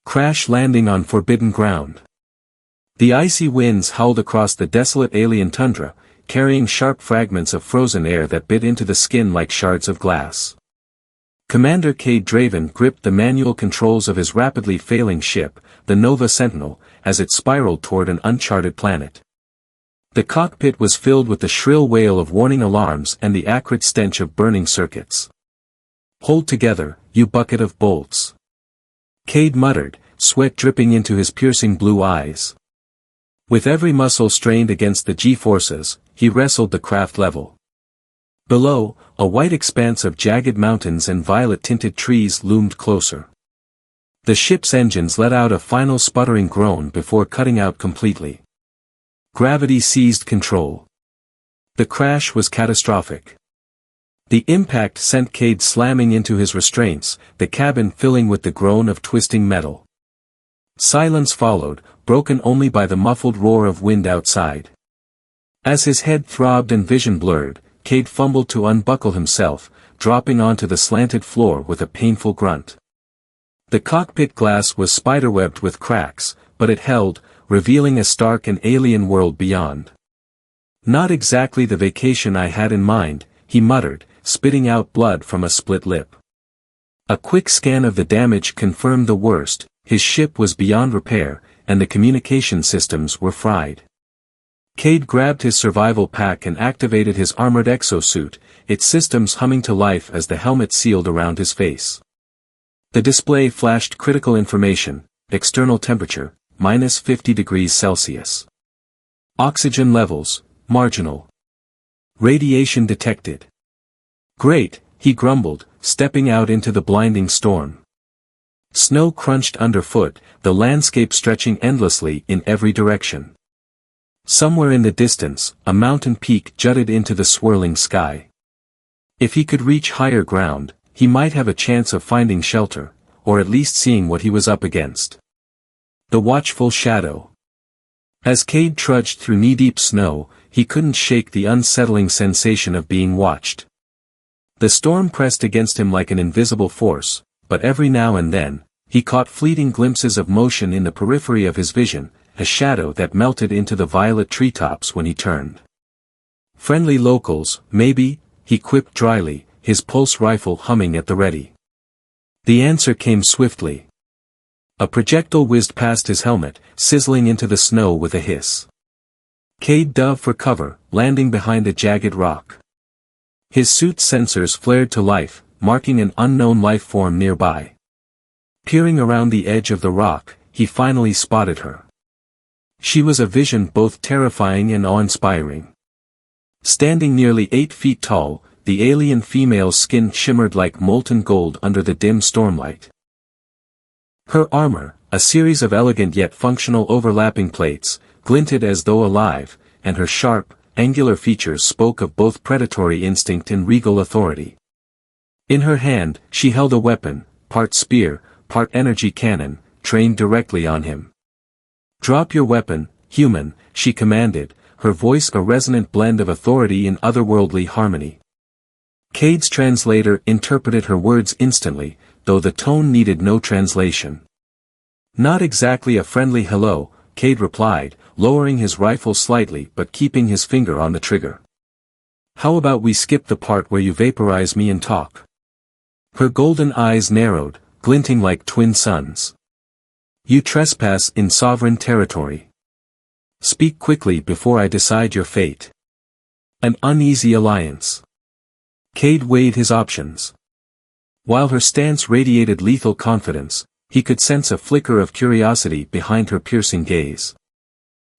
Crash landing on forbidden ground. The icy winds howled across the desolate alien tundra, carrying sharp fragments of frozen air that bit into the skin like shards of glass. Commander Cade Draven gripped the manual controls of his rapidly failing ship, the Nova Sentinel, as it spiraled toward an uncharted planet. The cockpit was filled with the shrill wail of warning alarms and the acrid stench of burning circuits. "Hold together, you bucket of bolts," Cade muttered, sweat dripping into his piercing blue eyes. With every muscle strained against the G-forces, he wrestled the craft level. Below, a white expanse of jagged mountains and violet-tinted trees loomed closer. The ship's engines let out a final sputtering groan before cutting out completely. Gravity seized control. The crash was catastrophic. The impact sent Cade slamming into his restraints, the cabin filling with the groan of twisting metal. Silence followed, broken only by the muffled roar of wind outside. As his head throbbed and vision blurred, Cade fumbled to unbuckle himself, dropping onto the slanted floor with a painful grunt. The cockpit glass was spiderwebbed with cracks, but it held, revealing a stark and alien world beyond. "Not exactly the vacation I had in mind," he muttered, spitting out blood from a split lip. A quick scan of the damage confirmed the worst: his ship was beyond repair, and the communication systems were fried. Cade grabbed his survival pack and activated his armored exosuit, its systems humming to life as the helmet sealed around his face. The display flashed critical information: external temperature, -50 degrees Celsius. Oxygen levels, marginal. Radiation detected. "Great," he grumbled, stepping out into the blinding storm. Snow crunched underfoot, the landscape stretching endlessly in every direction. Somewhere in the distance, a mountain peak jutted into the swirling sky. If he could reach higher ground, he might have a chance of finding shelter, or at least seeing what he was up against. The watchful shadow. As Cade trudged through knee-deep snow, he couldn't shake the unsettling sensation of being watched. The storm pressed against him like an invisible force, but every now and then, he caught fleeting glimpses of motion in the periphery of his vision, a shadow that melted into the violet treetops when he turned. "Friendly locals, maybe," he quipped dryly, his pulse rifle humming at the ready. The answer came swiftly. A projectile whizzed past his helmet, sizzling into the snow with a hiss. Cade dove for cover, landing behind a jagged rock. His suit's sensors flared to life, marking an unknown life form nearby. Peering around the edge of the rock, he finally spotted her. She was a vision both terrifying and awe-inspiring. Standing nearly 8 feet tall, the alien female's skin shimmered like molten gold under the dim stormlight. Her armor, a series of elegant yet functional overlapping plates, glinted as though alive, and her sharp, angular features spoke of both predatory instinct and regal authority. In her hand, she held a weapon, part spear, part energy cannon, trained directly on him. "Drop your weapon, human," she commanded, her voice a resonant blend of authority and otherworldly harmony. Cade's translator interpreted her words instantly, though the tone needed no translation. "Not exactly a friendly hello," Cade replied, lowering his rifle slightly but keeping his finger on the trigger. "How about we skip the part where you vaporize me and talk?" Her golden eyes narrowed, glinting like twin suns. "You trespass in sovereign territory. Speak quickly before I decide your fate." An uneasy alliance. Cade weighed his options. While her stance radiated lethal confidence, he could sense a flicker of curiosity behind her piercing gaze.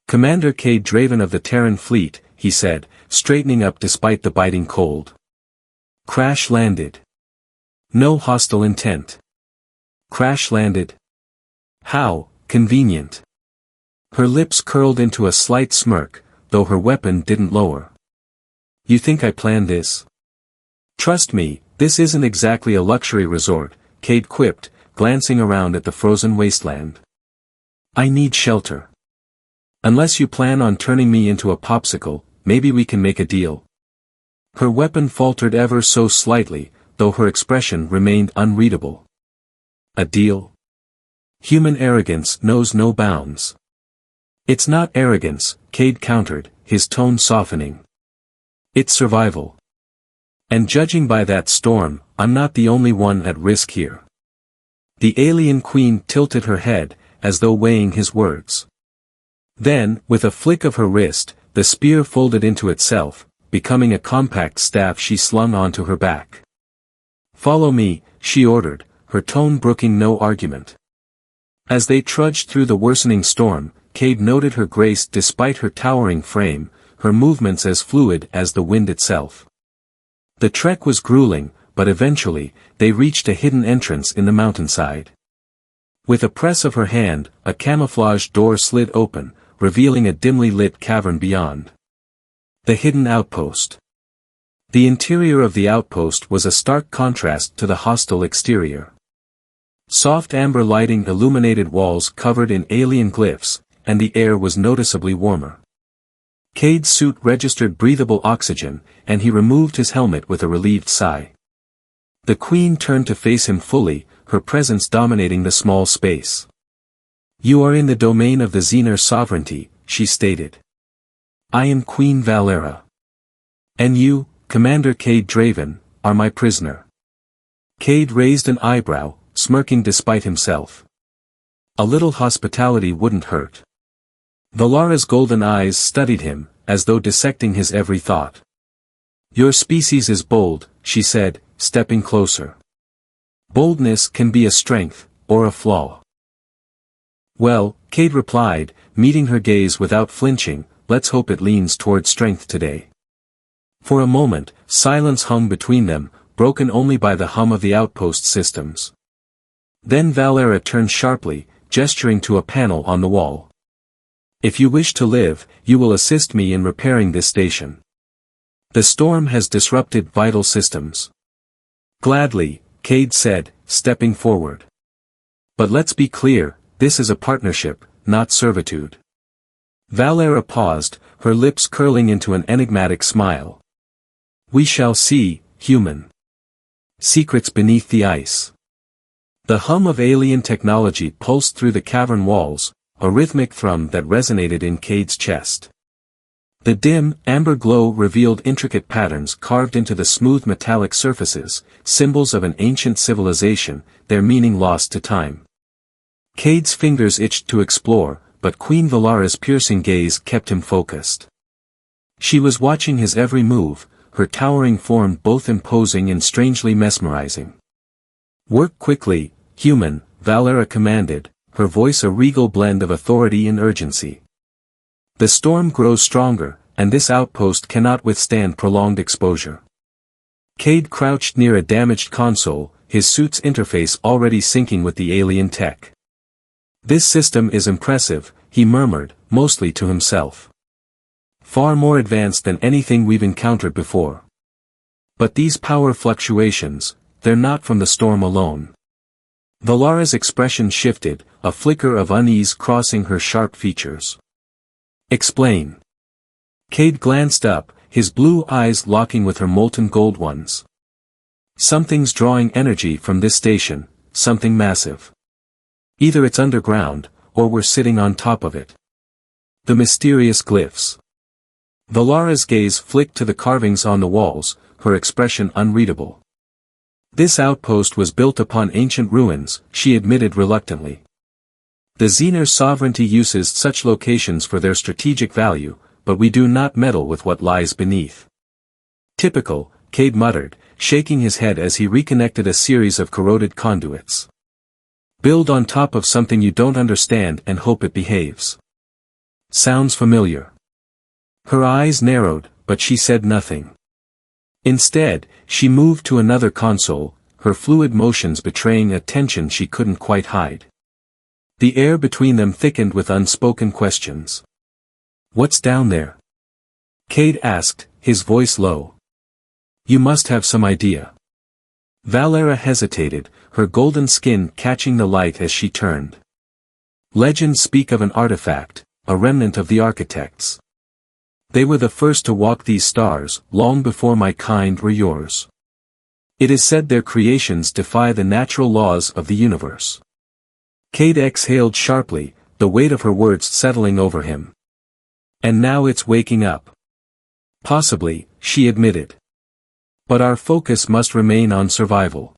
"Commander Cade Draven of the Terran Fleet," he said, straightening up despite the biting cold. Crash landed. No hostile intent. Crash landed. How convenient. Her lips curled into a slight smirk, though her weapon didn't lower. "You think I planned this?" "Trust me, this isn't exactly a luxury resort," Cade quipped, glancing around at the frozen wasteland. "I need shelter. Unless you plan on turning me into a popsicle, maybe we can make a deal." Her weapon faltered ever so slightly, though her expression remained unreadable. "A deal?" Human arrogance knows no bounds. It's not arrogance, Cade countered, his tone softening. It's survival. And judging by that storm, I'm not the only one at risk here. The alien queen tilted her head, as though weighing his words. Then, with a flick of her wrist, the spear folded into itself, becoming a compact staff she slung onto her back. Follow me, she ordered, her tone brooking no argument. As they trudged through the worsening storm, Cade noted her grace despite her towering frame, her movements as fluid as the wind itself. The trek was grueling, but eventually, they reached a hidden entrance in the mountainside. With a press of her hand, a camouflaged door slid open, revealing a dimly lit cavern beyond. The hidden outpost. The interior of the outpost was a stark contrast to the hostile exterior. Soft amber lighting illuminated walls covered in alien glyphs, and the air was noticeably warmer. Cade's suit registered breathable oxygen, and he removed his helmet with a relieved sigh. The queen turned to face him fully, her presence dominating the small space. You are in the domain of the Xenar sovereignty, she stated. I am Queen Valera. And you, Commander Cade Draven, are my prisoner. Cade raised an eyebrow, smirking despite himself. A little hospitality wouldn't hurt. Valara's golden eyes studied him, as though dissecting his every thought. Your species is bold, she said, stepping closer. Boldness can be a strength, or a flaw. Well, Cade replied, meeting her gaze without flinching, let's hope it leans toward strength today. For a moment, silence hung between them, broken only by the hum of the outpost systems. Then Valera turned sharply, gesturing to a panel on the wall. If you wish to live, you will assist me in repairing this station. The storm has disrupted vital systems. Gladly, Cade said, stepping forward. But let's be clear, this is a partnership, not servitude. Valera paused, her lips curling into an enigmatic smile. We shall see, human. Secrets beneath the ice. The hum of alien technology pulsed through the cavern walls, a rhythmic thrum that resonated in Cade's chest. The dim, amber glow revealed intricate patterns carved into the smooth metallic surfaces, symbols of an ancient civilization, their meaning lost to time. Cade's fingers itched to explore, but Queen Valara's piercing gaze kept him focused. She was watching his every move, her towering form both imposing and strangely mesmerizing. Work quickly, human, Valera commanded, her voice a regal blend of authority and urgency. The storm grows stronger, and this outpost cannot withstand prolonged exposure. Cade crouched near a damaged console, his suit's interface already syncing with the alien tech. This system is impressive, he murmured, mostly to himself. Far more advanced than anything we've encountered before. But these power fluctuations, they're not from the storm alone. Valara's expression shifted, a flicker of unease crossing her sharp features. Explain. Cade glanced up, his blue eyes locking with her molten gold ones. Something's drawing energy from this station, something massive. Either it's underground, or we're sitting on top of it. The mysterious glyphs. Valara's gaze flicked to the carvings on the walls, her expression unreadable. This outpost was built upon ancient ruins, she admitted reluctantly. The Xenar sovereignty uses such locations for their strategic value, but we do not meddle with what lies beneath. Typical, Cade muttered, shaking his head as he reconnected a series of corroded conduits. Build on top of something you don't understand and hope it behaves. Sounds familiar. Her eyes narrowed, but she said nothing. Instead, she moved to another console, her fluid motions betraying a tension she couldn't quite hide. The air between them thickened with unspoken questions. What's down there? Cade asked, his voice low. You must have some idea. Valera hesitated, her golden skin catching the light as she turned. Legends speak of an artifact, a remnant of the architects. They were the first to walk these stars, long before my kind were yours. It is said their creations defy the natural laws of the universe. Cade exhaled sharply, the weight of her words settling over him. And now it's waking up. Possibly, she admitted. But our focus must remain on survival.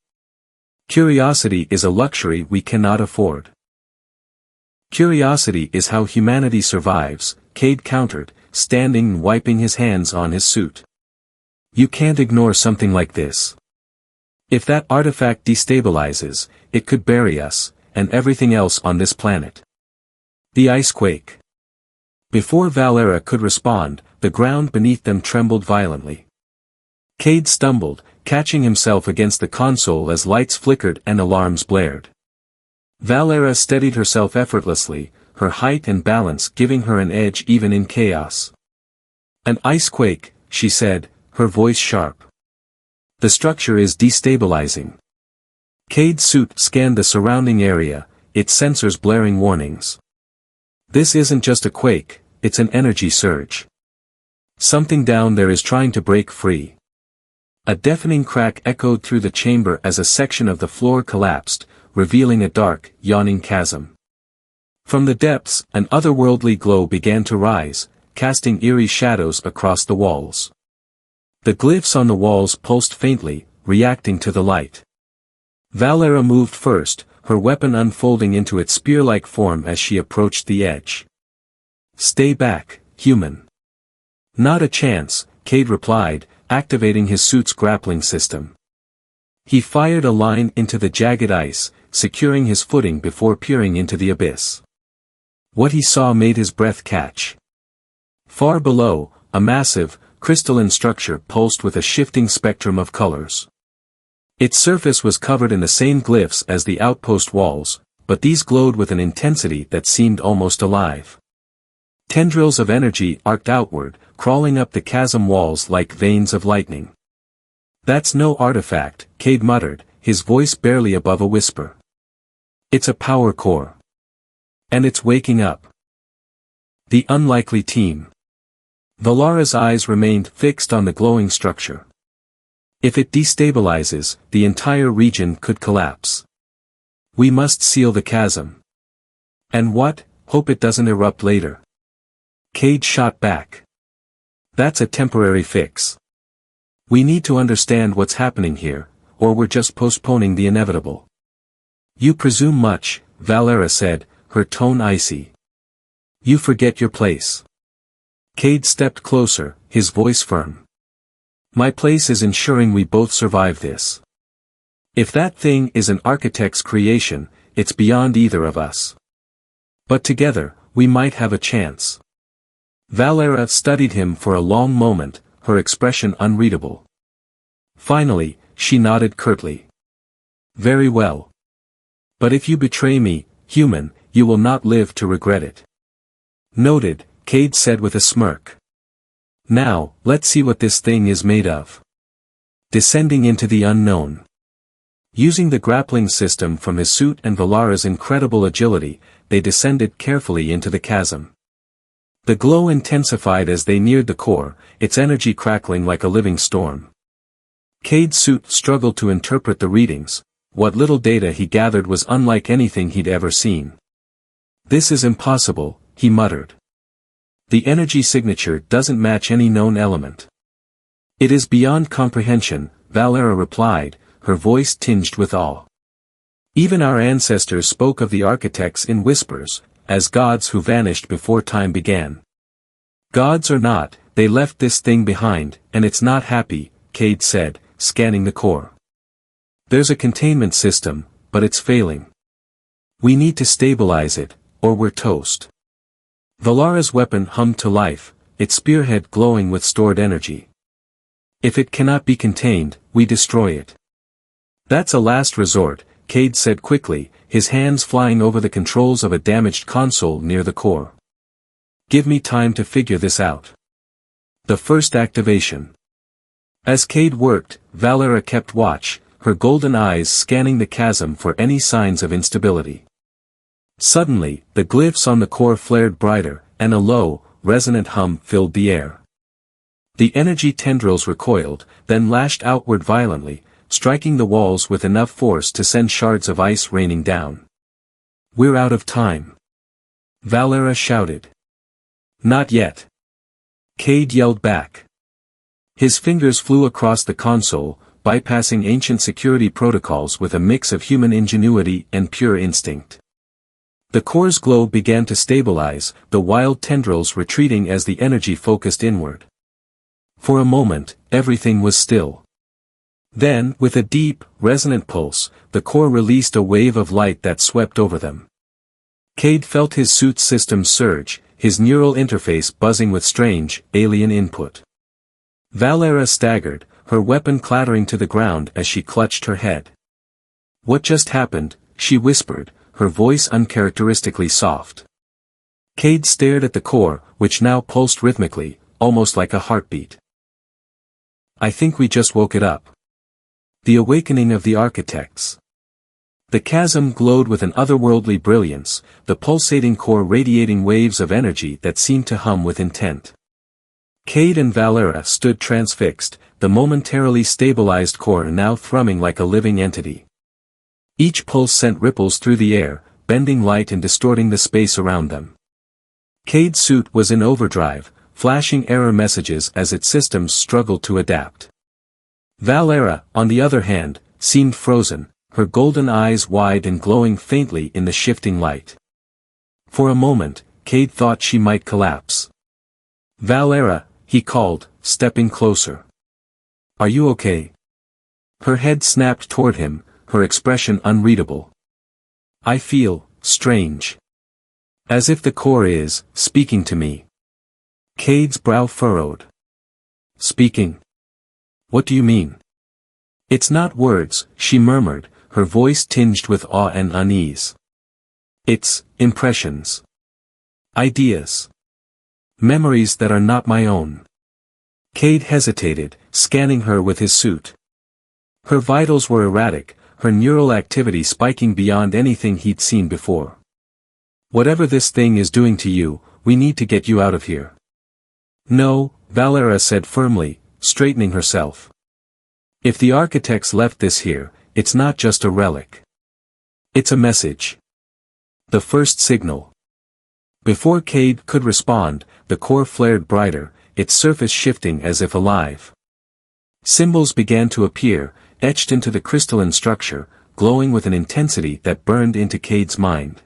Curiosity is a luxury we cannot afford. Curiosity is how humanity survives, Cade countered, standing and wiping his hands on his suit. You can't ignore something like this. If that artifact destabilizes, it could bury us, and everything else on this planet. The icequake. Before Valera could respond, the ground beneath them trembled violently. Cade stumbled, catching himself against the console as lights flickered and alarms blared. Valera steadied herself effortlessly, her height and balance giving her an edge even in chaos. An icequake, she said, her voice sharp. The structure is destabilizing. Cade's suit scanned the surrounding area, its sensors blaring warnings. This isn't just a quake, it's an energy surge. Something down there is trying to break free. A deafening crack echoed through the chamber as a section of the floor collapsed, revealing a dark, yawning chasm. From the depths, an otherworldly glow began to rise, casting eerie shadows across the walls. The glyphs on the walls pulsed faintly, reacting to the light. Valera moved first, her weapon unfolding into its spear-like form as she approached the edge. Stay back, human. Not a chance, Cade replied, activating his suit's grappling system. He fired a line into the jagged ice, securing his footing before peering into the abyss. What he saw made his breath catch. Far below, a massive, crystalline structure pulsed with a shifting spectrum of colors. Its surface was covered in the same glyphs as the outpost walls, but these glowed with an intensity that seemed almost alive. Tendrils of energy arced outward, crawling up the chasm walls like veins of lightning. That's no artifact, Cade muttered, his voice barely above a whisper. It's a power core. And it's waking up. The unlikely team. Valara's eyes remained fixed on the glowing structure. If it destabilizes, the entire region could collapse. We must seal the chasm. And what, hope it doesn't erupt later. Cade shot back. That's a temporary fix. We need to understand what's happening here, or we're just postponing the inevitable. You presume much, Valera said, her tone icy. You forget your place. Cade stepped closer, his voice firm. My place is ensuring we both survive this. If that thing is an architect's creation, it's beyond either of us. But together, we might have a chance. Valera studied him for a long moment, her expression unreadable. Finally, she nodded curtly. Very well. But if you betray me, human, you will not live to regret it. Noted, Cade said with a smirk. Now, let's see what this thing is made of. Descending into the unknown. Using the grappling system from his suit and Valara's incredible agility, they descended carefully into the chasm. The glow intensified as they neared the core, its energy crackling like a living storm. Cade's suit struggled to interpret the readings. What little data he gathered was unlike anything he'd ever seen. This is impossible, he muttered. The energy signature doesn't match any known element. It is beyond comprehension, Valera replied, her voice tinged with awe. Even our ancestors spoke of the architects in whispers, as gods who vanished before time began. Gods or not, they left this thing behind, and it's not happy, Cade said, scanning the core. There's a containment system, but it's failing. We need to stabilize it, or we're toast. Valara's weapon hummed to life, its spearhead glowing with stored energy. If it cannot be contained, we destroy it. That's a last resort, Cade said quickly, his hands flying over the controls of a damaged console near the core. Give me time to figure this out. The first activation. As Cade worked, Valera kept watch, her golden eyes scanning the chasm for any signs of instability. Suddenly, the glyphs on the core flared brighter, and a low, resonant hum filled the air. The energy tendrils recoiled, then lashed outward violently, striking the walls with enough force to send shards of ice raining down. We're out of time. Valera shouted. Not yet. Cade yelled back. His fingers flew across the console, bypassing ancient security protocols with a mix of human ingenuity and pure instinct. The core's glow began to stabilize, the wild tendrils retreating as the energy focused inward. For a moment, everything was still. Then, with a deep, resonant pulse, the core released a wave of light that swept over them. Cade felt his suit's systems surge, his neural interface buzzing with strange, alien input. Valera staggered, her weapon clattering to the ground as she clutched her head. What just happened? She whispered, her voice uncharacteristically soft. Cade stared at the core, which now pulsed rhythmically, almost like a heartbeat. I think we just woke it up. The awakening of the architects. The chasm glowed with an otherworldly brilliance, the pulsating core radiating waves of energy that seemed to hum with intent. Cade and Valera stood transfixed, the momentarily stabilized core now thrumming like a living entity. Each pulse sent ripples through the air, bending light and distorting the space around them. Cade's suit was in overdrive, flashing error messages as its systems struggled to adapt. Valera, on the other hand, seemed frozen, her golden eyes wide and glowing faintly in the shifting light. For a moment, Cade thought she might collapse. Valera, he called, stepping closer. Are you okay? Her head snapped toward him, her expression unreadable. I feel strange. As if the core is speaking to me. Cade's brow furrowed. Speaking? What do you mean? It's not words, she murmured, her voice tinged with awe and unease. It's impressions. Ideas. Memories that are not my own. Cade hesitated, scanning her with his suit. Her vitals were erratic, her neural activity spiking beyond anything he'd seen before. Whatever this thing is doing to you, we need to get you out of here. No, Valera said firmly, straightening herself. If the architects left this here, it's not just a relic. It's a message. The first signal. Before Cade could respond, the core flared brighter, its surface shifting as if alive. Symbols began to appear, etched into the crystalline structure, glowing with an intensity that burned into Cade's mind.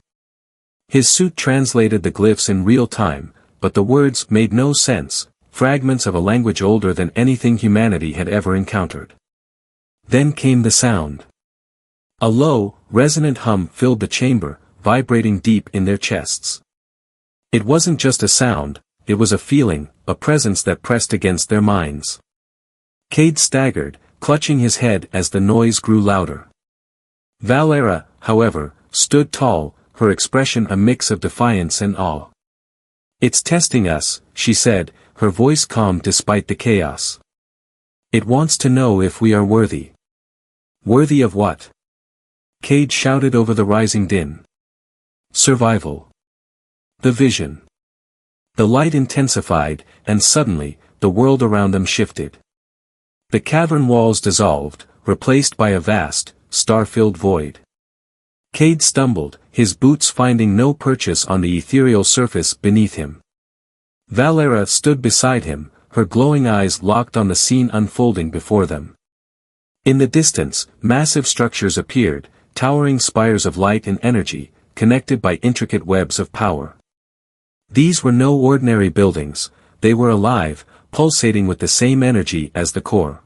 His suit translated the glyphs in real time, but the words made no sense, fragments of a language older than anything humanity had ever encountered. Then came the sound. A low, resonant hum filled the chamber, vibrating deep in their chests. It wasn't just a sound, it was a feeling, a presence that pressed against their minds. Cade staggered, clutching his head as the noise grew louder. Valera, however, stood tall, her expression a mix of defiance and awe. It's testing us, she said, her voice calm despite the chaos. It wants to know if we are worthy. Worthy of what? Cade shouted over the rising din. Survival. The vision. The light intensified, and suddenly, the world around them shifted. The cavern walls dissolved, replaced by a vast, star-filled void. Cade stumbled, his boots finding no purchase on the ethereal surface beneath him. Valera stood beside him, her glowing eyes locked on the scene unfolding before them. In the distance, massive structures appeared, towering spires of light and energy, connected by intricate webs of power. These were no ordinary buildings, they were alive, pulsating with the same energy as the core.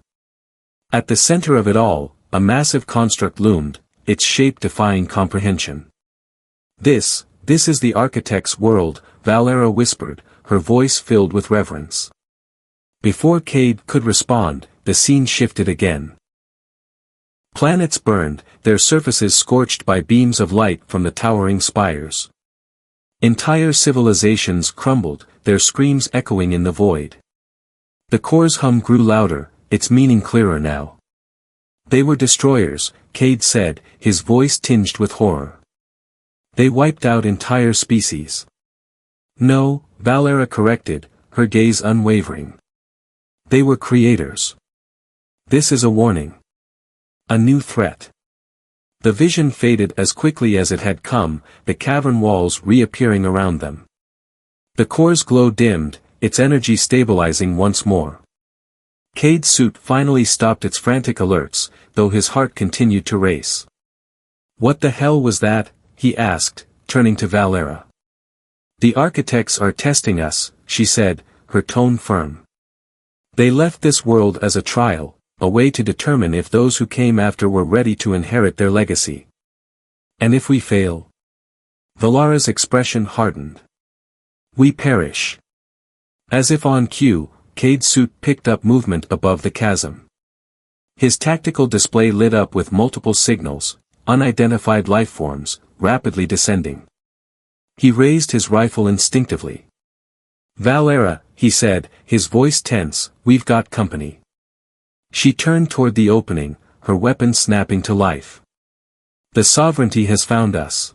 At the center of it all, a massive construct loomed, its shape defying comprehension. This is the architect's world, Valera whispered, her voice filled with reverence. Before Cade could respond, the scene shifted again. Planets burned, their surfaces scorched by beams of light from the towering spires. Entire civilizations crumbled, their screams echoing in the void. The core's hum grew louder, its meaning clearer now. They were destroyers, Cade said, his voice tinged with horror. They wiped out entire species. No, Valera corrected, her gaze unwavering. They were creators. This is a warning. A new threat. The vision faded as quickly as it had come, the cavern walls reappearing around them. The core's glow dimmed, its energy stabilizing once more. Cade's suit finally stopped its frantic alerts, though his heart continued to race. "What the hell was that?" he asked, turning to Valera. "The architects are testing us," she said, her tone firm. "They left this world as a trial, a way to determine if those who came after were ready to inherit their legacy. And if we fail?" Valara's expression hardened. "We perish." As if on cue, Cade's suit picked up movement above the chasm. His tactical display lit up with multiple signals, unidentified lifeforms, rapidly descending. He raised his rifle instinctively. "Valera," he said, his voice tense, "we've got company." She turned toward the opening, her weapon snapping to life. "The sovereignty has found us.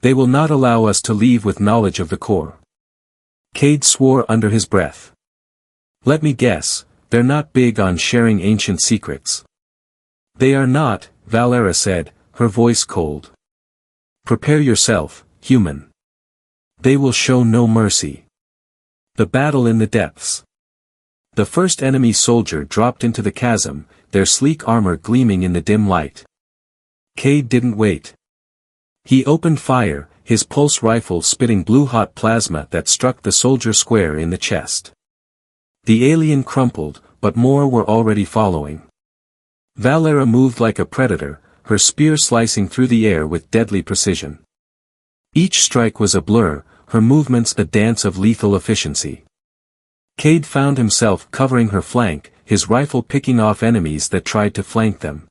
They will not allow us to leave with knowledge of the core." Cade swore under his breath. "Let me guess, they're not big on sharing ancient secrets." "They are not," Valera said, her voice cold. "Prepare yourself, human. They will show no mercy." The battle in the depths. The first enemy soldier dropped into the chasm, their sleek armor gleaming in the dim light. Cade didn't wait. He opened fire, his pulse rifle spitting blue-hot plasma that struck the soldier square in the chest. The alien crumpled, but more were already following. Valera moved like a predator, her spear slicing through the air with deadly precision. Each strike was a blur, her movements a dance of lethal efficiency. Cade found himself covering her flank, his rifle picking off enemies that tried to flank them.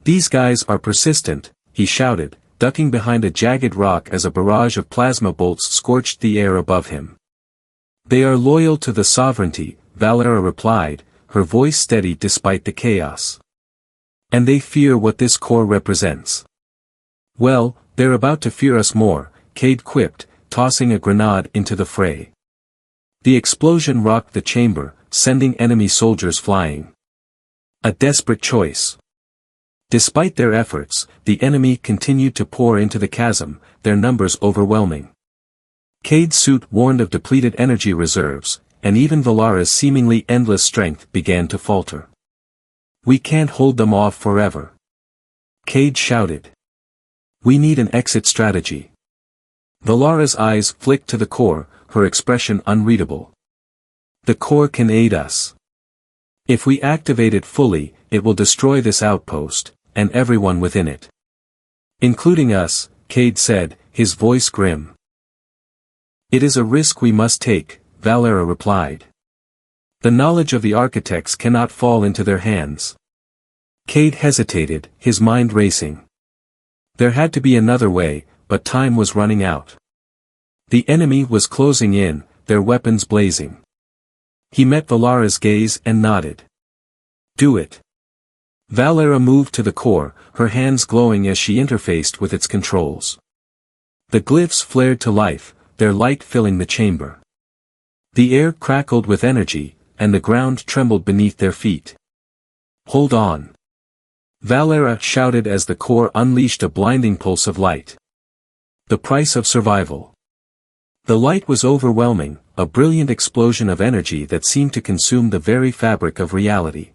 "These guys are persistent," he shouted, ducking behind a jagged rock as a barrage of plasma bolts scorched the air above him. "They are loyal to the sovereignty," Valera replied, her voice steady despite the chaos. "And they fear what this core represents." "Well, they're about to fear us more," Cade quipped, tossing a grenade into the fray. The explosion rocked the chamber, sending enemy soldiers flying. A desperate choice. Despite their efforts, the enemy continued to pour into the chasm, their numbers overwhelming. Cade's suit warned of depleted energy reserves, and even Valara's seemingly endless strength began to falter. "We can't hold them off forever," Cade shouted. "We need an exit strategy." Valara's eyes flicked to the core, her expression unreadable. "The core can aid us. If we activate it fully, it will destroy this outpost, and everyone within it." "Including us," Cade said, his voice grim. "It is a risk we must take," Valera replied. "The knowledge of the architects cannot fall into their hands." Cade hesitated, his mind racing. There had to be another way, but time was running out. The enemy was closing in, their weapons blazing. He met Valara's gaze and nodded. "Do it." Valera moved to the core, her hands glowing as she interfaced with its controls. The glyphs flared to life, their light filling the chamber. The air crackled with energy, and the ground trembled beneath their feet. "Hold on!" Valera shouted as the core unleashed a blinding pulse of light. The price of survival. The light was overwhelming, a brilliant explosion of energy that seemed to consume the very fabric of reality.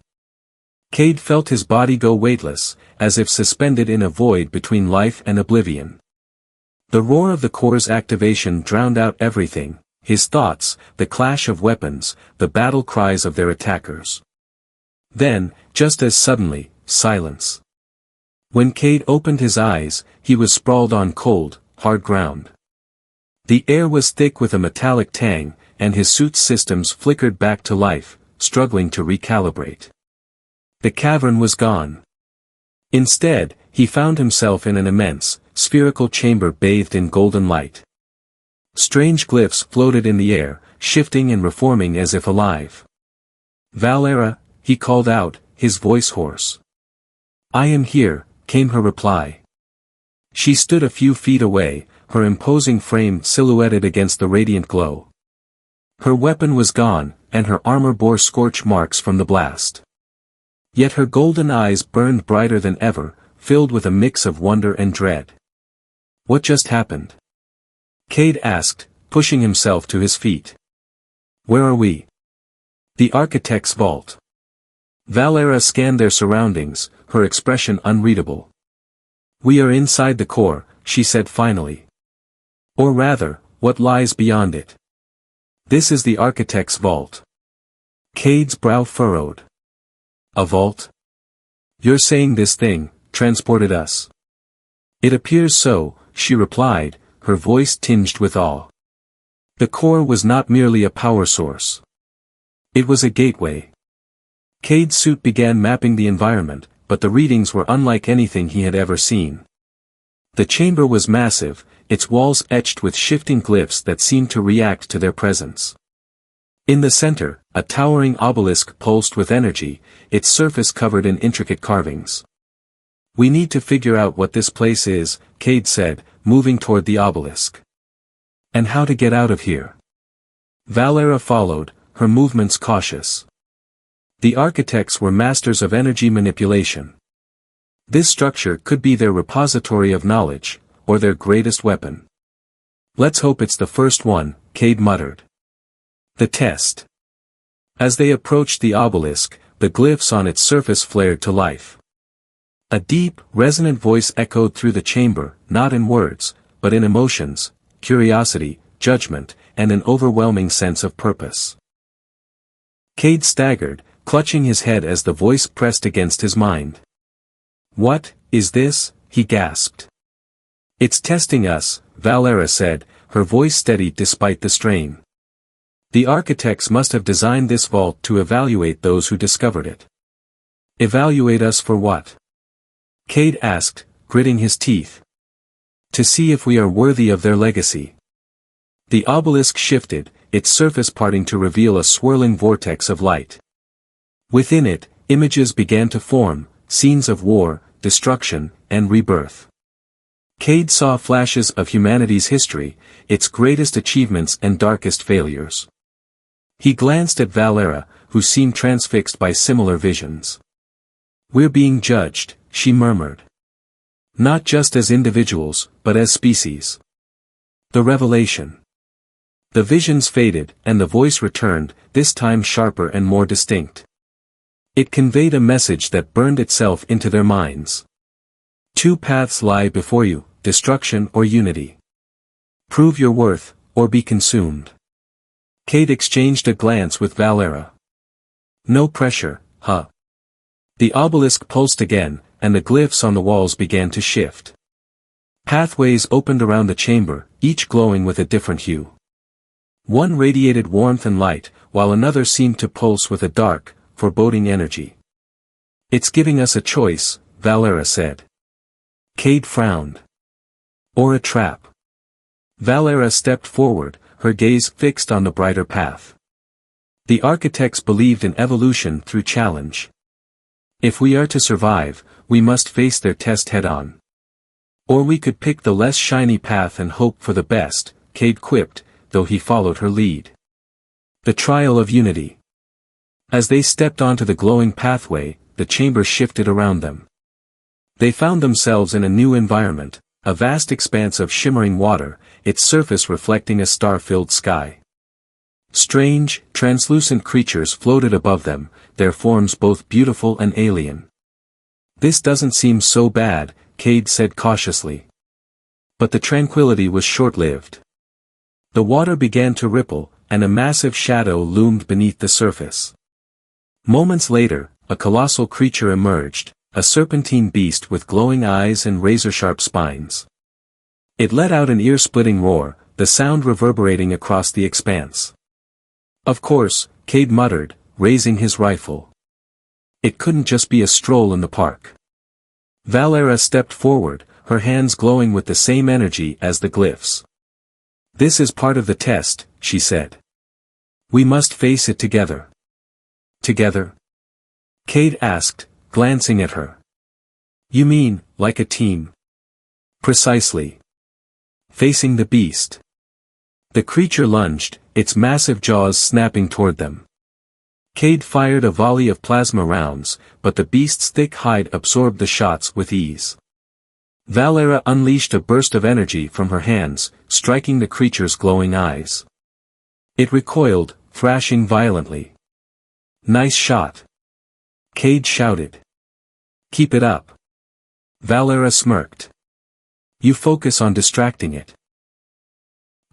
Cade felt his body go weightless, as if suspended in a void between life and oblivion. The roar of the core's activation drowned out everything, his thoughts, the clash of weapons, the battle cries of their attackers. Then, just as suddenly, silence. When Cade opened his eyes, he was sprawled on cold, hard ground. The air was thick with a metallic tang, and his suit's systems flickered back to life, struggling to recalibrate. The cavern was gone. Instead, he found himself in an immense, spherical chamber bathed in golden light. Strange glyphs floated in the air, shifting and reforming as if alive. "Valera," he called out, his voice hoarse. "I am here," came her reply. She stood a few feet away, her imposing frame silhouetted against the radiant glow. Her weapon was gone, and her armor bore scorch marks from the blast. Yet her golden eyes burned brighter than ever, filled with a mix of wonder and dread. What just happened? Cade asked, pushing himself to his feet. Where are we? The architect's vault. Valera scanned their surroundings, her expression unreadable. We are inside the core, she said finally. Or rather, what lies beyond it. This is the architect's vault. Cade's brow furrowed. A vault? You're saying this thing transported us? It appears so, she replied, her voice tinged with awe. The core was not merely a power source. It was a gateway. Cade's suit began mapping the environment, but the readings were unlike anything he had ever seen. The chamber was massive, its walls etched with shifting glyphs that seemed to react to their presence. In the center, a towering obelisk pulsed with energy, its surface covered in intricate carvings. We need to figure out what this place is, Cade said, moving toward the obelisk. And how to get out of here. Valera followed, her movements cautious. The architects were masters of energy manipulation. This structure could be their repository of knowledge, or their greatest weapon. Let's hope it's the first one, Cade muttered. The test. As they approached the obelisk, the glyphs on its surface flared to life. A deep, resonant voice echoed through the chamber, not in words, but in emotions, curiosity, judgment, and an overwhelming sense of purpose. Cade staggered, clutching his head as the voice pressed against his mind. What is this? He gasped. It's testing us, Valera said, her voice steadied despite the strain. The architects must have designed this vault to evaluate those who discovered it. Evaluate us for what? Cade asked, gritting his teeth. To see if we are worthy of their legacy. The obelisk shifted, its surface parting to reveal a swirling vortex of light. Within it, images began to form, scenes of war, destruction, and rebirth. Cade saw flashes of humanity's history, its greatest achievements and darkest failures. He glanced at Valera, who seemed transfixed by similar visions. We're being judged, she murmured. Not just as individuals, but as species. The revelation. The visions faded, and the voice returned, this time sharper and more distinct. It conveyed a message that burned itself into their minds. Two paths lie before you, destruction or unity. Prove your worth, or be consumed. Cade exchanged a glance with Valera. No pressure, huh? The obelisk pulsed again, and the glyphs on the walls began to shift. Pathways opened around the chamber, each glowing with a different hue. One radiated warmth and light, while another seemed to pulse with a dark, foreboding energy. It's giving us a choice, Valera said. Cade frowned. Or a trap. Valera stepped forward, her gaze fixed on the brighter path. The architects believed in evolution through challenge. If we are to survive, we must face their test head-on. Or we could pick the less shiny path and hope for the best, Cade quipped, though he followed her lead. The trial of unity. As they stepped onto the glowing pathway, the chamber shifted around them. They found themselves in a new environment, a vast expanse of shimmering water, its surface reflecting a star-filled sky. Strange, translucent creatures floated above them, their forms both beautiful and alien. This doesn't seem so bad, Cade said cautiously. But the tranquility was short-lived. The water began to ripple, and a massive shadow loomed beneath the surface. Moments later, a colossal creature emerged, a serpentine beast with glowing eyes and razor-sharp spines. It let out an ear-splitting roar, the sound reverberating across the expanse. Of course, Cade muttered, raising his rifle. It couldn't just be a stroll in the park. Valera stepped forward, her hands glowing with the same energy as the glyphs. This is part of the test, she said. We must face it together. Together? Cade asked, glancing at her. You mean, like a team? Precisely. Facing the beast. The creature lunged, its massive jaws snapping toward them. Cade fired a volley of plasma rounds, but the beast's thick hide absorbed the shots with ease. Valera unleashed a burst of energy from her hands, striking the creature's glowing eyes. It recoiled, thrashing violently. "Nice shot!" Cade shouted. "Keep it up." Valera smirked. "You focus on distracting it.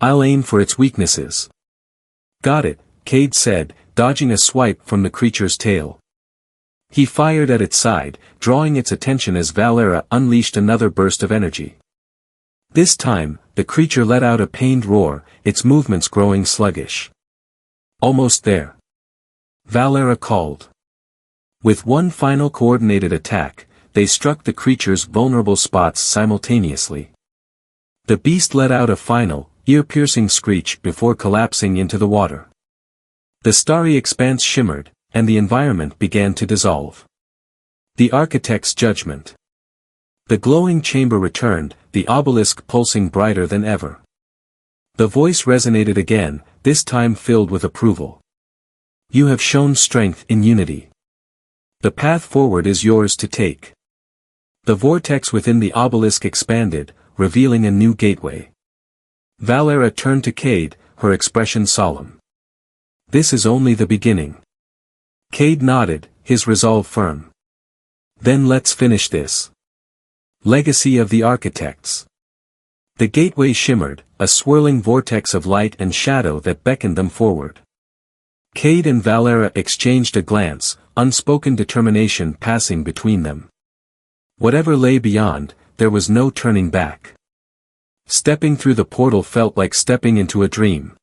I'll aim for its weaknesses." "Got it," Cade said, dodging a swipe from the creature's tail. He fired at its side, drawing its attention as Valera unleashed another burst of energy. This time, the creature let out a pained roar, its movements growing sluggish. "Almost there," Valera called. With one final coordinated attack, they struck the creature's vulnerable spots simultaneously. The beast let out a final, ear-piercing screech before collapsing into the water. The starry expanse shimmered, and the environment began to dissolve. The architect's judgment. The glowing chamber returned, the obelisk pulsing brighter than ever. The voice resonated again, this time filled with approval. "You have shown strength in unity. The path forward is yours to take." The vortex within the obelisk expanded, revealing a new gateway. Valera turned to Cade, her expression solemn. "This is only the beginning." Cade nodded, his resolve firm. "Then let's finish this." Legacy of the Architects. The gateway shimmered, a swirling vortex of light and shadow that beckoned them forward. Cade and Valera exchanged a glance, unspoken determination passing between them. Whatever lay beyond, there was no turning back. Stepping through the portal felt like stepping into a dream.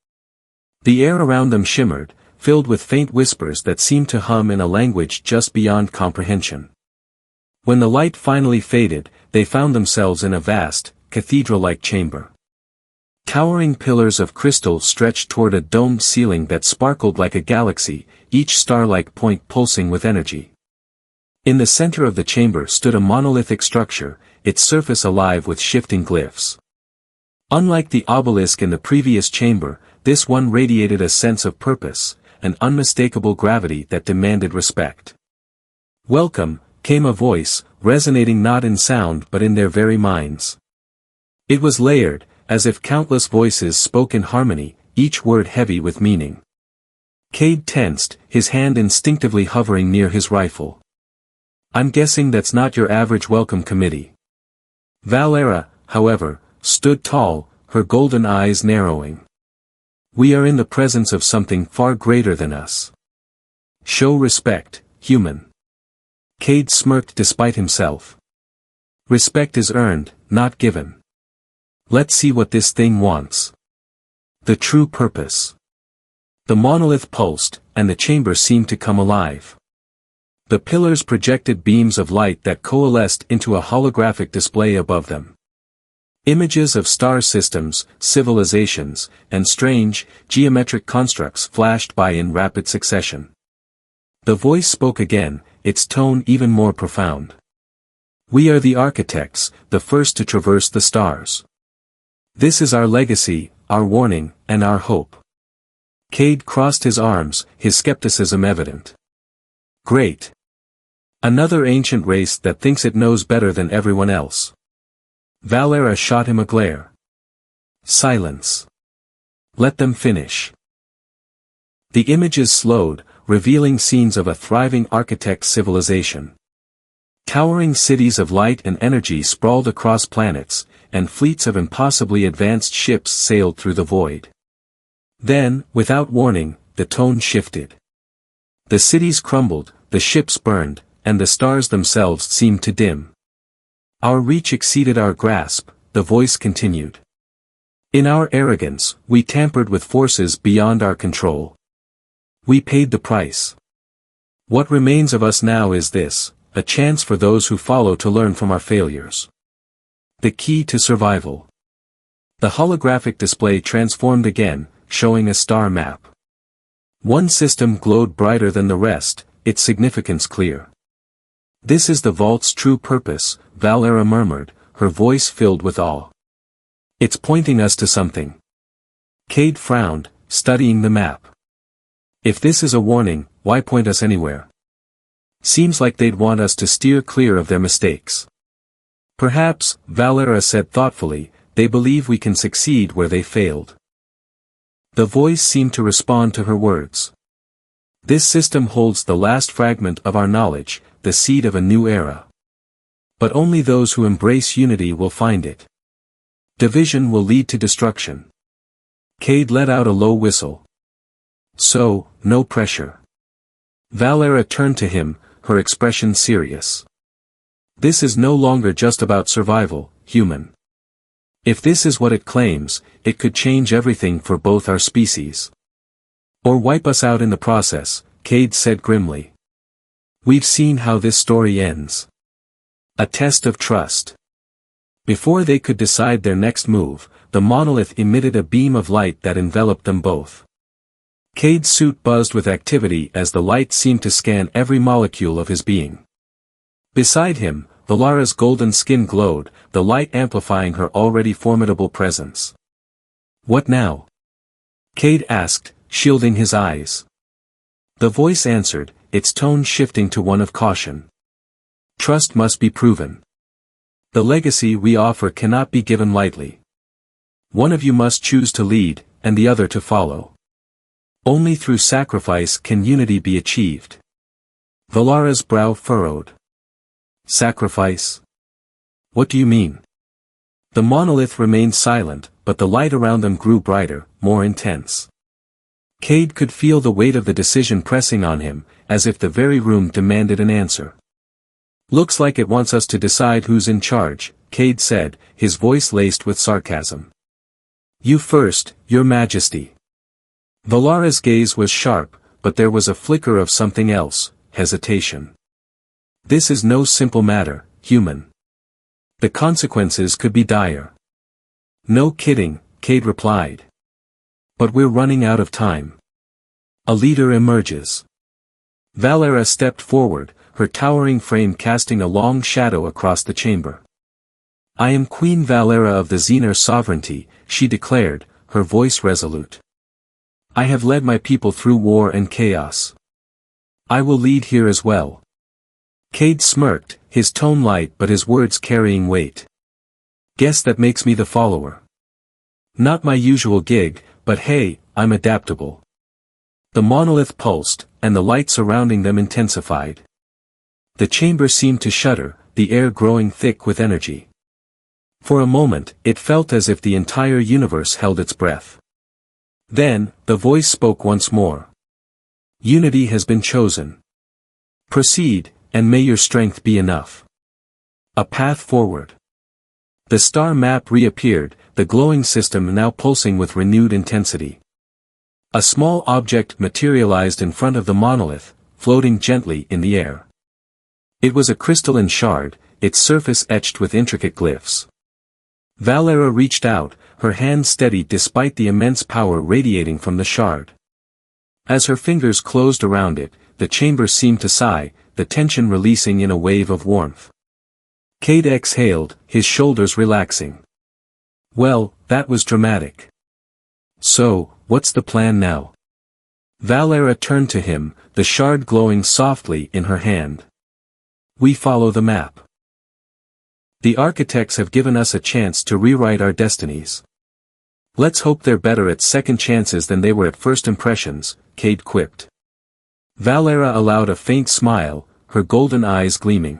The air around them shimmered, filled with faint whispers that seemed to hum in a language just beyond comprehension. When the light finally faded, they found themselves in a vast, cathedral-like chamber. Towering pillars of crystal stretched toward a domed ceiling that sparkled like a galaxy, each star-like point pulsing with energy. In the center of the chamber stood a monolithic structure, its surface alive with shifting glyphs. Unlike the obelisk in the previous chamber, this one radiated a sense of purpose, an unmistakable gravity that demanded respect. "Welcome," came a voice, resonating not in sound but in their very minds. It was layered, as if countless voices spoke in harmony, each word heavy with meaning. Cade tensed, his hand instinctively hovering near his rifle. "I'm guessing that's not your average welcome committee." Valera, however, stood tall, her golden eyes narrowing. "We are in the presence of something far greater than us. Show respect, human." Cade smirked despite himself. "Respect is earned, not given. Let's see what this thing wants. The true purpose." The monolith pulsed, and the chamber seemed to come alive. The pillars projected beams of light that coalesced into a holographic display above them. Images of star systems, civilizations, and strange, geometric constructs flashed by in rapid succession. The voice spoke again, its tone even more profound. "We are the architects, the first to traverse the stars. This is our legacy, our warning, and our hope." Cade crossed his arms, his skepticism evident. "Great. Another ancient race that thinks it knows better than everyone else." Valera shot him a glare. "Silence. Let them finish." The images slowed, revealing scenes of a thriving architect civilization. Towering cities of light and energy sprawled across planets, and fleets of impossibly advanced ships sailed through the void. Then, without warning, the tone shifted. The cities crumbled, the ships burned, and the stars themselves seemed to dim. "Our reach exceeded our grasp," the voice continued. "In our arrogance, we tampered with forces beyond our control. We paid the price. What remains of us now is this, a chance for those who follow to learn from our failures. The key to survival." The holographic display transformed again, showing a star map. One system glowed brighter than the rest, its significance clear. "This is the vault's true purpose," Valera murmured, her voice filled with awe. "It's pointing us to something." Cade frowned, studying the map. If this is a warning, why point us anywhere? Seems like they'd want us to steer clear of their mistakes. Perhaps, Valera said thoughtfully, they believe we can succeed where they failed. The voice seemed to respond to her words. This system holds the last fragment of our knowledge, the seed of a new era. But only those who embrace unity will find it. Division will lead to destruction. Cade let out a low whistle. So, no pressure. Valera turned to him, her expression serious. This is no longer just about survival, human. If this is what it claims, it could change everything for both our species. Or wipe us out in the process, Cade said grimly. We've seen how this story ends. A test of trust. Before they could decide their next move, the monolith emitted a beam of light that enveloped them both. Cade's suit buzzed with activity as the light seemed to scan every molecule of his being. Beside him, Valara's golden skin glowed, the light amplifying her already formidable presence. What now? Cade asked, shielding his eyes. The voice answered, its tone shifting to one of caution. Trust must be proven. The legacy we offer cannot be given lightly. One of you must choose to lead, and the other to follow. Only through sacrifice can unity be achieved. Valara's brow furrowed. Sacrifice? What do you mean? The monolith remained silent, but the light around them grew brighter, more intense. Cade could feel the weight of the decision pressing on him, as if the very room demanded an answer. Looks like it wants us to decide who's in charge, Cade said, his voice laced with sarcasm. You first, Your Majesty. Valara's gaze was sharp, but there was a flicker of something else, hesitation. This is no simple matter, human. The consequences could be dire. No kidding, Cade replied. But we're running out of time. A leader emerges. Valera stepped forward, her towering frame casting a long shadow across the chamber. I am Queen Valera of the Xenar sovereignty, she declared, her voice resolute. I have led my people through war and chaos. I will lead here as well. Cade smirked, his tone light but his words carrying weight. Guess that makes me the follower. Not my usual gig, but hey, I'm adaptable. The monolith pulsed, and the light surrounding them intensified. The chamber seemed to shudder, the air growing thick with energy. For a moment, it felt as if the entire universe held its breath. Then, the voice spoke once more. Unity has been chosen. Proceed, and may your strength be enough. A path forward. The star map reappeared, the glowing system now pulsing with renewed intensity. A small object materialized in front of the monolith, floating gently in the air. It was a crystalline shard, its surface etched with intricate glyphs. Valera reached out, her hand steady despite the immense power radiating from the shard. As her fingers closed around it, the chamber seemed to sigh, the tension releasing in a wave of warmth. Cade exhaled, his shoulders relaxing. Well, that was dramatic. So, what's the plan now? Valera turned to him, the shard glowing softly in her hand. We follow the map. The architects have given us a chance to rewrite our destinies. Let's hope they're better at second chances than they were at first impressions, Cade quipped. Valera allowed a faint smile, her golden eyes gleaming.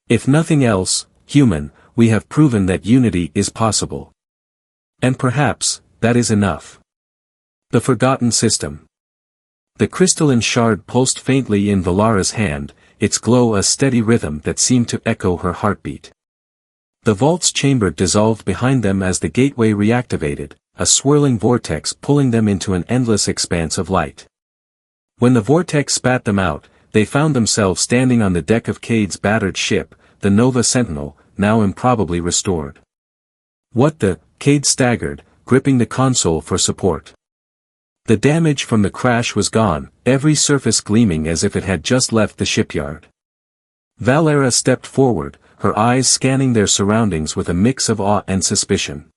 If nothing else, human, we have proven that unity is possible. And perhaps, that is enough. The forgotten system. The crystalline shard pulsed faintly in Valara's hand, its glow a steady rhythm that seemed to echo her heartbeat. The vault's chamber dissolved behind them as the gateway reactivated, a swirling vortex pulling them into an endless expanse of light. When the vortex spat them out, they found themselves standing on the deck of Cade's battered ship, the Nova Sentinel, now improbably restored. What the? Cade staggered, gripping the console for support. The damage from the crash was gone, every surface gleaming as if it had just left the shipyard. Valera stepped forward, her eyes scanning their surroundings with a mix of awe and suspicion.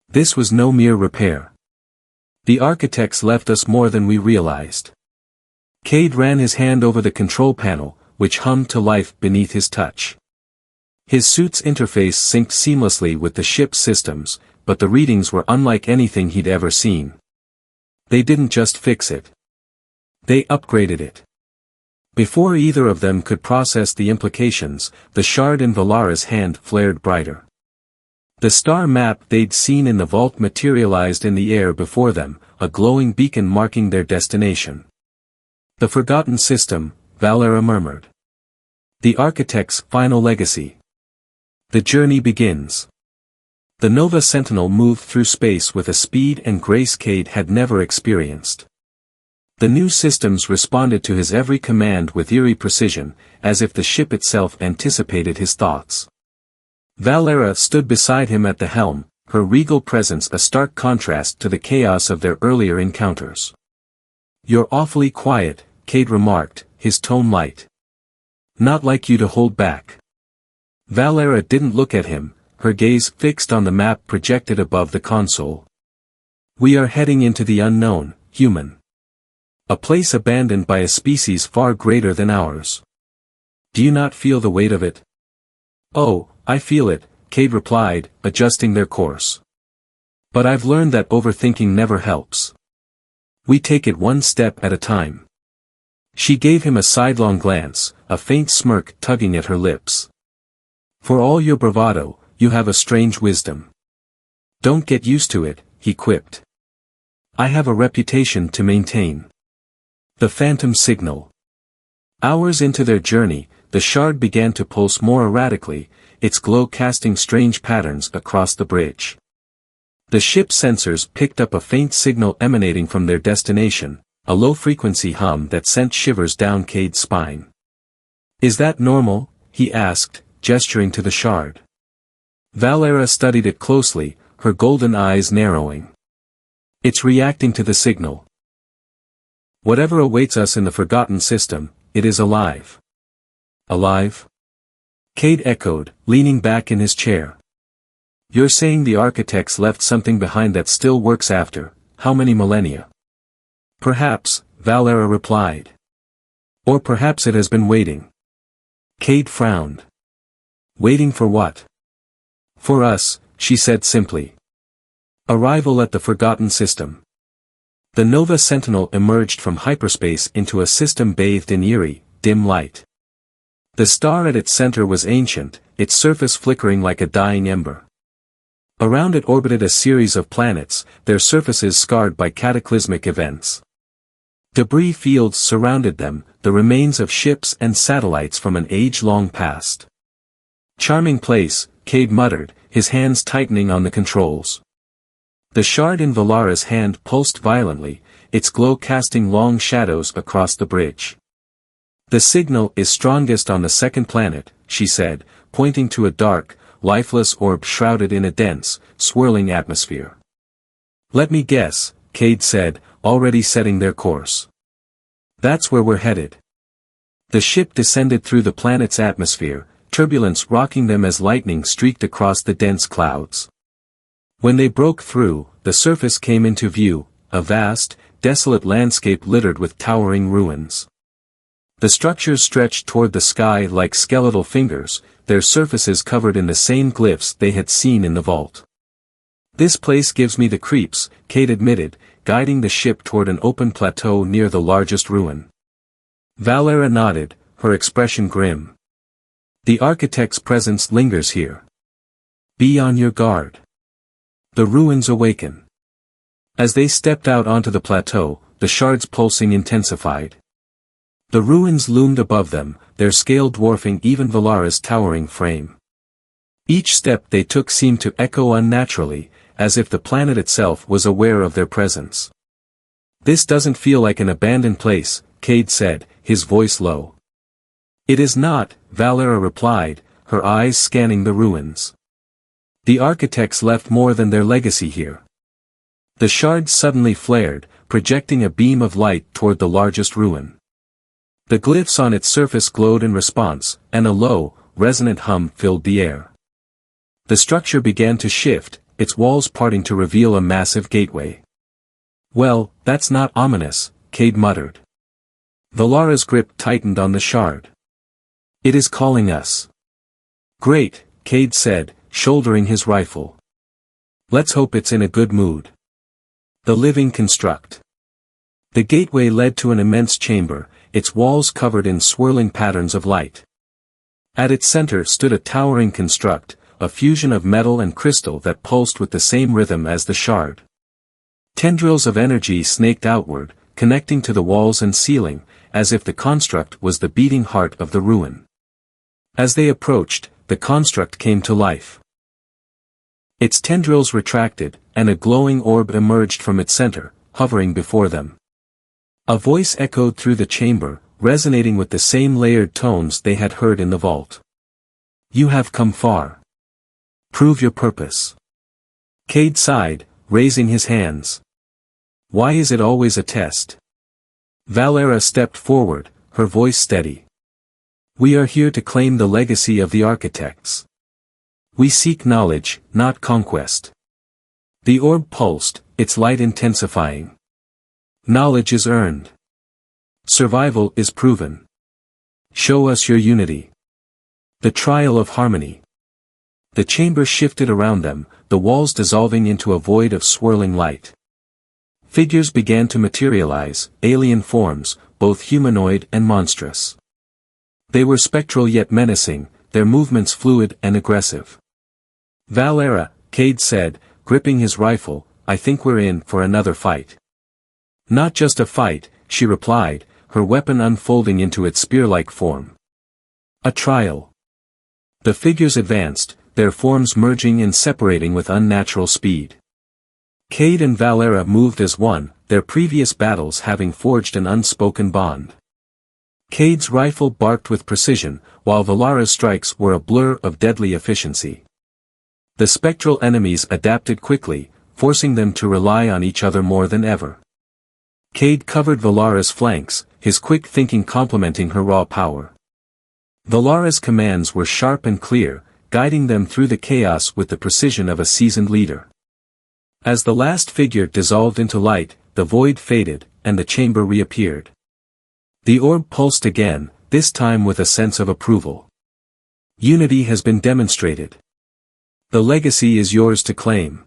This was no mere repair. The architects left us more than we realized. Cade ran his hand over the control panel, which hummed to life beneath his touch. His suit's interface synced seamlessly with the ship's systems, but the readings were unlike anything he'd ever seen. They didn't just fix it. They upgraded it. Before either of them could process the implications, the shard in Valara's hand flared brighter. The star map they'd seen in the vault materialized in the air before them, a glowing beacon marking their destination. The forgotten system, Valara murmured. The architect's final legacy. The journey begins. The Nova Sentinel moved through space with a speed and grace Cade had never experienced. The new systems responded to his every command with eerie precision, as if the ship itself anticipated his thoughts. Valara stood beside him at the helm, her regal presence a stark contrast to the chaos of their earlier encounters. "You're awfully quiet," Cade remarked, his tone light. "Not like you to hold back." Valara didn't look at him, her gaze fixed on the map projected above the console. "We are heading into the unknown, human. A place abandoned by a species far greater than ours. Do you not feel the weight of it?" "Oh, I feel it," Cade replied, adjusting their course. "But I've learned that overthinking never helps. We take it one step at a time." She gave him a sidelong glance, a faint smirk tugging at her lips. "For all your bravado, you have a strange wisdom. Don't get used to it," he quipped. "I have a reputation to maintain." The phantom signal. Hours into their journey, the shard began to pulse more erratically, its glow casting strange patterns across the bridge. The ship's sensors picked up a faint signal emanating from their destination, a low-frequency hum that sent shivers down Cade's spine. "Is that normal?" he asked, gesturing to the shard. Valara studied it closely, her golden eyes narrowing. "It's reacting to the signal. Whatever awaits us in the forgotten system, it is alive." "Alive?" Cade echoed, leaning back in his chair. "You're saying the architects left something behind that still works after, how many millennia?" "Perhaps," Valara replied. "Or perhaps it has been waiting." Cade frowned. "Waiting for what?" "For us," she said simply. Arrival at the forgotten system. The Nova Sentinel emerged from hyperspace into a system bathed in eerie, dim light. The star at its center was ancient, its surface flickering like a dying ember. Around it orbited a series of planets, their surfaces scarred by cataclysmic events. Debris fields surrounded them, the remains of ships and satellites from an age-long past. "Charming place," Cade muttered, his hands tightening on the controls. The shard in Valara's hand pulsed violently, its glow casting long shadows across the bridge. "The signal is strongest on the second planet," she said, pointing to a dark, lifeless orb shrouded in a dense, swirling atmosphere. "Let me guess," Cade said, already setting their course. "That's where we're headed." The ship descended through the planet's atmosphere, turbulence rocking them as lightning streaked across the dense clouds. When they broke through, the surface came into view, a vast, desolate landscape littered with towering ruins. The structures stretched toward the sky like skeletal fingers, their surfaces covered in the same glyphs they had seen in the vault. "This place gives me the creeps," Cade admitted, guiding the ship toward an open plateau near the largest ruin. Valara nodded, her expression grim. "The architect's presence lingers here. Be on your guard. The ruins awaken." As they stepped out onto the plateau, the shard's pulsing intensified. The ruins loomed above them, their scale dwarfing even Valara's towering frame. Each step they took seemed to echo unnaturally, as if the planet itself was aware of their presence. "This doesn't feel like an abandoned place," Cade said, his voice low. "It is not," Valara replied, her eyes scanning the ruins. "The architects left more than their legacy here." The shard suddenly flared, projecting a beam of light toward the largest ruin. The glyphs on its surface glowed in response, and a low, resonant hum filled the air. The structure began to shift, its walls parting to reveal a massive gateway. Well, that's not ominous, Cade muttered. Valara's grip tightened on the shard. It is calling us. Great, Cade said, shouldering his rifle. Let's hope it's in a good mood. The living construct. The gateway led to an immense chamber, its walls covered in swirling patterns of light. At its center stood a towering construct, a fusion of metal and crystal that pulsed with the same rhythm as the shard. Tendrils of energy snaked outward, connecting to the walls and ceiling, as if the construct was the beating heart of the ruin. As they approached, the construct came to life. Its tendrils retracted, and a glowing orb emerged from its center, hovering before them. A voice echoed through the chamber, resonating with the same layered tones they had heard in the vault. You have come far. Prove your purpose. Cade sighed, raising his hands. Why is it always a test? Valara stepped forward, her voice steady. We are here to claim the legacy of the architects. We seek knowledge, not conquest. The orb pulsed, its light intensifying. Knowledge is earned. Survival is proven. Show us your unity. The trial of harmony. The chamber shifted around them, the walls dissolving into a void of swirling light. Figures began to materialize, alien forms, both humanoid and monstrous. They were spectral yet menacing, their movements fluid and aggressive. Valara, Cade said, gripping his rifle, I think we're in for another fight. Not just a fight, she replied, her weapon unfolding into its spear-like form. A trial. The figures advanced, their forms merging and separating with unnatural speed. Cade and Valara moved as one, their previous battles having forged an unspoken bond. Cade's rifle barked with precision, while Valara's strikes were a blur of deadly efficiency. The spectral enemies adapted quickly, forcing them to rely on each other more than ever. Cade covered Valara's flanks, his quick thinking complementing her raw power. Valara's commands were sharp and clear, guiding them through the chaos with the precision of a seasoned leader. As the last figure dissolved into light, the void faded, and the chamber reappeared. The orb pulsed again, this time with a sense of approval. Unity has been demonstrated. The legacy is yours to claim.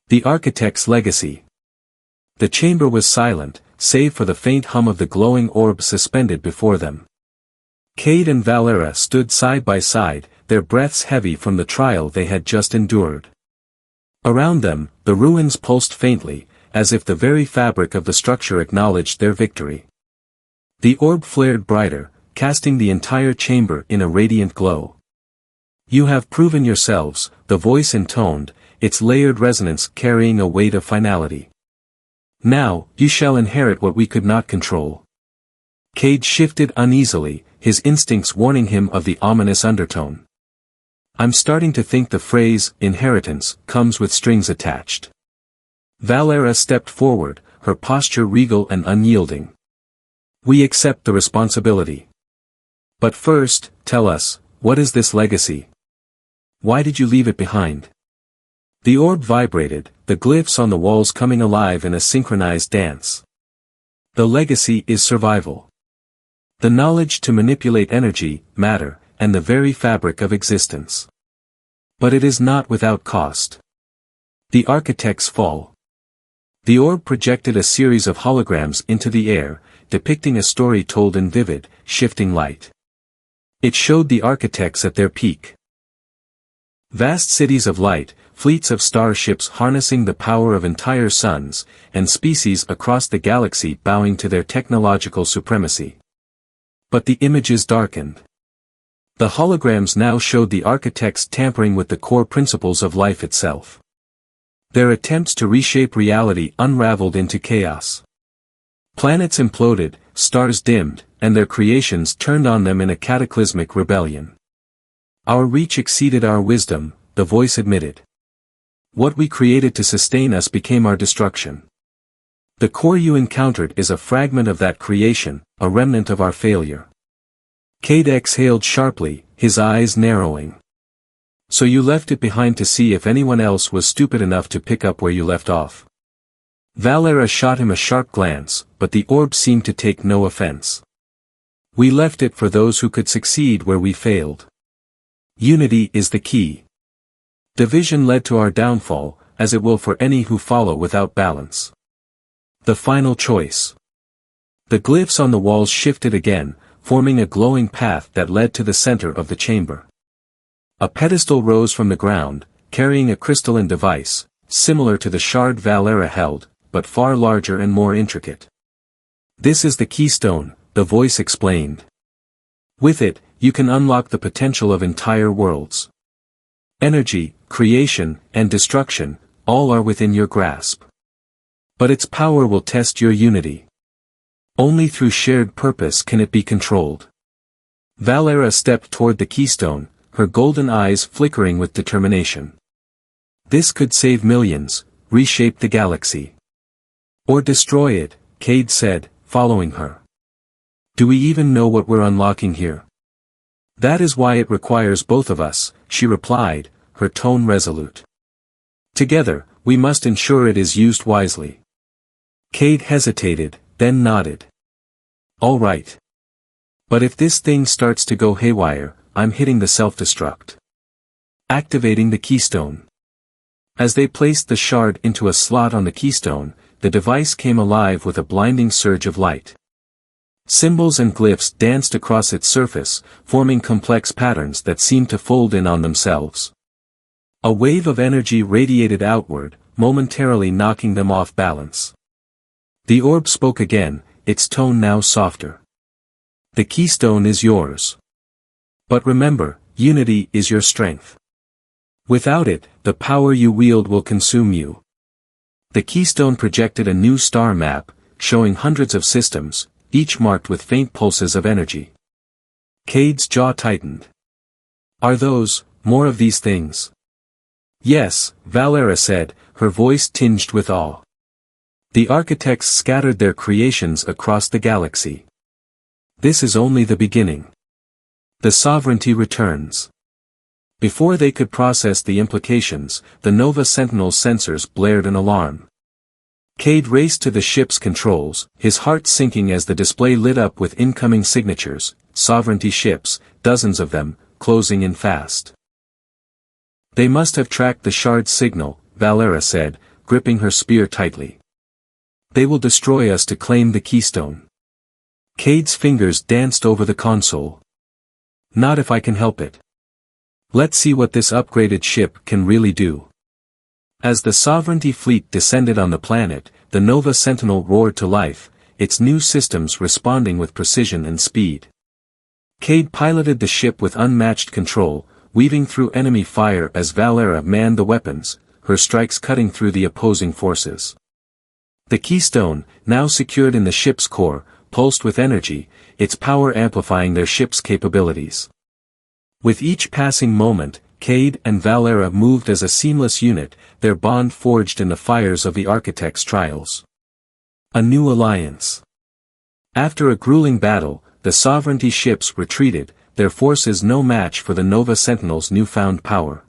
The architect's legacy. The chamber was silent, save for the faint hum of the glowing orb suspended before them. Cade and Valara stood side by side, their breaths heavy from the trial they had just endured. Around them, the ruins pulsed faintly, as if the very fabric of the structure acknowledged their victory. The orb flared brighter, casting the entire chamber in a radiant glow. You have proven yourselves, the voice intoned, its layered resonance carrying a weight of finality. Now, you shall inherit what we could not control. Cade shifted uneasily, his instincts warning him of the ominous undertone. I'm starting to think the phrase, inheritance, comes with strings attached. Valara stepped forward, her posture regal and unyielding. We accept the responsibility. But first, tell us, what is this legacy? Why did you leave it behind? The orb vibrated, the glyphs on the walls coming alive in a synchronized dance. The legacy is survival. The knowledge to manipulate energy, matter, and the very fabric of existence. But it is not without cost. The architect's fall. The orb projected a series of holograms into the air, depicting a story told in vivid, shifting light. It showed the architects at their peak. Vast cities of light, fleets of starships harnessing the power of entire suns, and species across the galaxy bowing to their technological supremacy. But the images darkened. The holograms now showed the architects tampering with the core principles of life itself. Their attempts to reshape reality unraveled into chaos. Planets imploded, stars dimmed, and their creations turned on them in a cataclysmic rebellion. Our reach exceeded our wisdom, the voice admitted. What we created to sustain us became our destruction. The core you encountered is a fragment of that creation, a remnant of our failure. Cade exhaled sharply, his eyes narrowing. So you left it behind to see if anyone else was stupid enough to pick up where you left off. Valera shot him a sharp glance, but the orb seemed to take no offense. We left it for those who could succeed where we failed. Unity is the key. Division led to our downfall, as it will for any who follow without balance. The final choice. The glyphs on the walls shifted again, forming a glowing path that led to the center of the chamber. A pedestal rose from the ground, carrying a crystalline device, similar to the shard Valera held, but far larger and more intricate. This is the keystone, the voice explained. With it, you can unlock the potential of entire worlds. Energy, creation, and destruction, all are within your grasp. But its power will test your unity. Only through shared purpose can it be controlled. Valera stepped toward the keystone, her golden eyes flickering with determination. This could save millions, reshape the galaxy. Or destroy it, Cade said, following her. Do we even know what we're unlocking here? That is why it requires both of us, she replied, her tone resolute. Together, we must ensure it is used wisely. Cade hesitated, then nodded. All right. But if this thing starts to go haywire, I'm hitting the self-destruct. Activating the keystone. As they placed the shard into a slot on the keystone, the device came alive with a blinding surge of light. Symbols and glyphs danced across its surface, forming complex patterns that seemed to fold in on themselves. A wave of energy radiated outward, momentarily knocking them off balance. The orb spoke again, its tone now softer. The keystone is yours. But remember, unity is your strength. Without it, the power you wield will consume you. The keystone projected a new star map, showing hundreds of systems, each marked with faint pulses of energy. Cade's jaw tightened. Are those, more of these things? Yes, Valera said, her voice tinged with awe. The architects scattered their creations across the galaxy. This is only the beginning. The sovereignty returns. Before they could process the implications, the Nova Sentinel's sensors blared an alarm. Cade raced to the ship's controls, his heart sinking as the display lit up with incoming signatures, sovereignty ships, dozens of them, closing in fast. They must have tracked the shard's signal, Valera said, gripping her spear tightly. They will destroy us to claim the keystone. Cade's fingers danced over the console. Not if I can help it. Let's see what this upgraded ship can really do. As the Sovereignty fleet descended on the planet, the Nova Sentinel roared to life, its new systems responding with precision and speed. Cade piloted the ship with unmatched control, weaving through enemy fire as Valera manned the weapons, her strikes cutting through the opposing forces. The keystone, now secured in the ship's core, pulsed with energy, its power amplifying their ship's capabilities. With each passing moment, Cade and Valera moved as a seamless unit, their bond forged in the fires of the Architect's trials. A new alliance. After a grueling battle, the Sovereignty ships retreated, their forces no match for the Nova Sentinel's newfound power.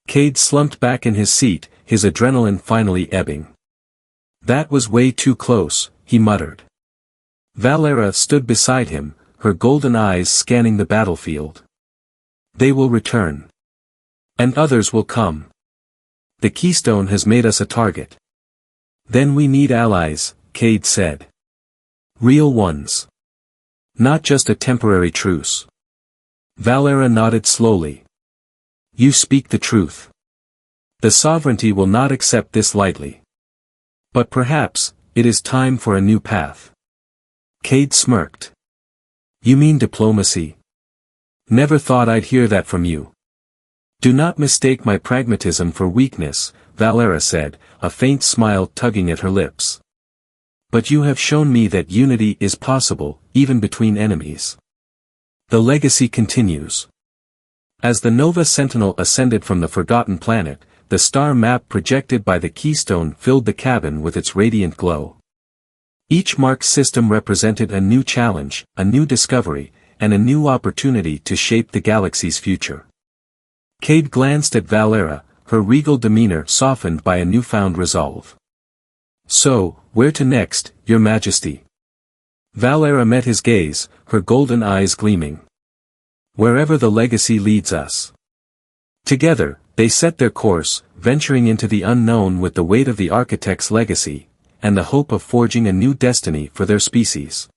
Cade slumped back in his seat, his adrenaline finally ebbing. That was way too close, he muttered. Valera stood beside him, her golden eyes scanning the battlefield. They will return. And others will come. The keystone has made us a target. Then we need allies, Cade said. Real ones. Not just a temporary truce. Valera nodded slowly. You speak the truth. The Sovereignty will not accept this lightly. But perhaps, it is time for a new path. Cade smirked. You mean diplomacy? Never thought I'd hear that from you. Do not mistake my pragmatism for weakness, Valera said, a faint smile tugging at her lips. But you have shown me that unity is possible, even between enemies. The legacy continues. As the Nova Sentinel ascended from the Forgotten Planet, the star map projected by the keystone filled the cabin with its radiant glow. Each marked system represented a new challenge, a new discovery, and a new opportunity to shape the galaxy's future. Cade glanced at Valera, her regal demeanor softened by a newfound resolve. So, where to next, your majesty? Valera met his gaze, her golden eyes gleaming. Wherever the legacy leads us. Together, they set their course, venturing into the unknown with the weight of the architect's legacy, and the hope of forging a new destiny for their species.